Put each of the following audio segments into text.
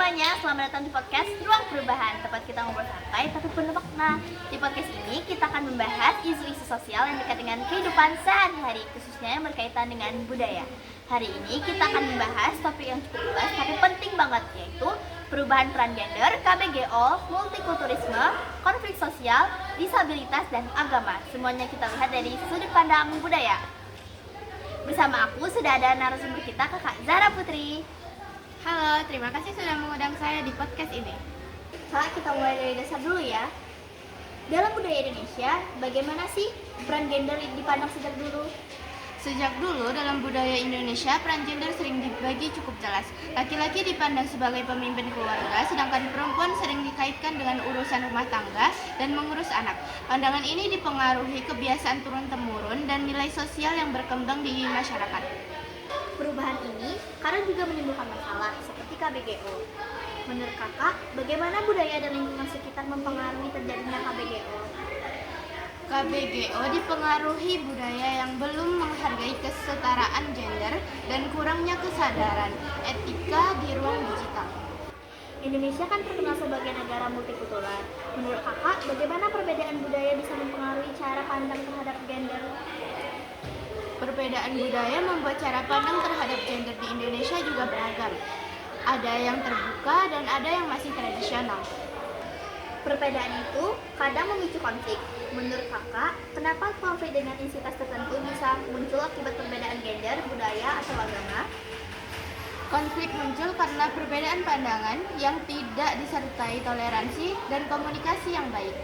semuanya, selamat datang di podcast Ruang Perubahan. Tempat kita ngobrol santai tapi penuh makna. Di podcast ini kita akan membahas isu-isu sosial yang dekat dengan kehidupan sehari-hari, khususnya yang berkaitan dengan budaya. Hari ini kita akan membahas topik yang cukup luas tapi penting banget, yaitu perubahan peran gender, KBGO, multikulturisme, konflik sosial, disabilitas, dan agama. Semuanya kita lihat dari sudut pandang budaya. Bersama aku sudah ada narasumber kita, Kakak Zara Putri. Halo, terima kasih sudah mengundang saya di podcast ini. Kak, kita mulai dari dasar dulu ya. Dalam budaya Indonesia, bagaimana sih peran gender dipandang sejak dulu? Sejak dulu dalam budaya Indonesia, peran gender sering dibagi cukup jelas. Laki-laki dipandang sebagai pemimpin keluarga, sedangkan perempuan sering dikaitkan dengan urusan rumah tangga dan mengurus anak. Pandangan ini dipengaruhi kebiasaan turun-temurun dan nilai sosial yang berkembang di masyarakat. Perubahan ini kadang juga menimbulkan masalah, seperti KBGO. Menurut kakak, bagaimana budaya dan lingkungan sekitar mempengaruhi terjadinya KBGO? KBGO dipengaruhi budaya yang belum menghargai kesetaraan gender dan kurangnya kesadaran etika di ruang digital. Indonesia kan terkenal sebagai negara multikultural. Menurut kakak, bagaimana perbedaan budaya bisa mempengaruhi cara pandang terhadap gender? Perbedaan budaya membuat cara pandang terhadap gender di Indonesia juga beragam. Ada yang terbuka dan ada yang masih tradisional. Perbedaan itu kadang memicu konflik. Menurut kakak, kenapa konflik dengan entitas tertentu bisa muncul akibat perbedaan gender, budaya, atau agama? Konflik muncul karena perbedaan pandangan yang tidak disertai toleransi dan komunikasi yang baik.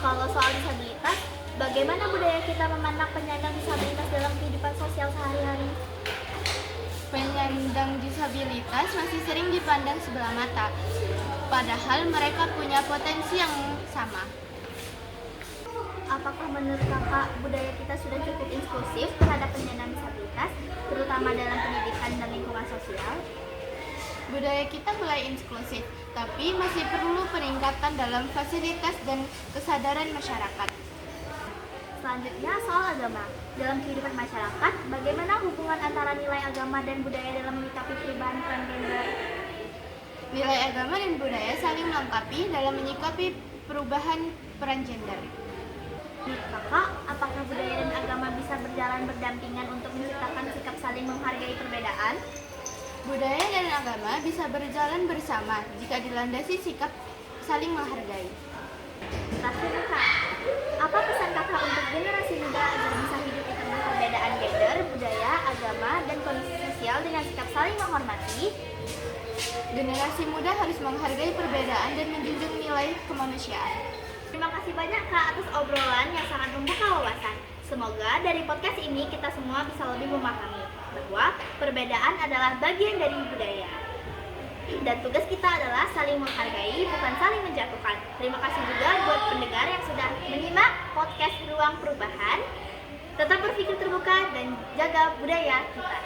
Kalau soal disabilitas, bagaimana budaya kita memandang penyandang disabilitas dalam kehidupan sosial sehari-hari? Penyandang disabilitas masih sering dipandang sebelah mata, padahal mereka punya potensi yang sama. Apakah menurut kakak budaya kita sudah cukup inklusif terhadap penyandang disabilitas, terutama dalam pendidikan dan lingkungan sosial? Budaya kita mulai inklusif, tapi masih perlu peningkatan dalam fasilitas dan kesadaran masyarakat. Selanjutnya soal agama. Dalam kehidupan masyarakat, bagaimana hubungan antara nilai agama dan budaya dalam menyikapi perubahan peran gender? Nilai agama dan budaya saling melengkapi dalam menyikapi perubahan peran gender. Menurut kakak, apakah budaya dan agama bisa berjalan berdampingan untuk menciptakan sikap saling menghargai perbedaan? Budaya dan agama bisa berjalan bersama jika dilandasi sikap saling menghargai. Terakhir kak, apa pesan kakak untuk generasi muda agar bisa hidup di tengah perbedaan gender, budaya, agama, dan kondisi sosial dengan sikap saling menghormati? Generasi muda harus menghargai perbedaan dan menjunjung nilai kemanusiaan. Terima kasih banyak kak atas obrolan yang sangat membuka wawasan. Semoga dari podcast ini kita semua bisa lebih memahami bahwa perbedaan adalah bagian dari budaya. Dan tugas kita adalah saling menghargai, bukan saling menjatuhkan. Terima kasih juga buat pendengar yang sudah menyimak podcast Ruang Perubahan. Tetap berpikir terbuka dan jaga budaya kita.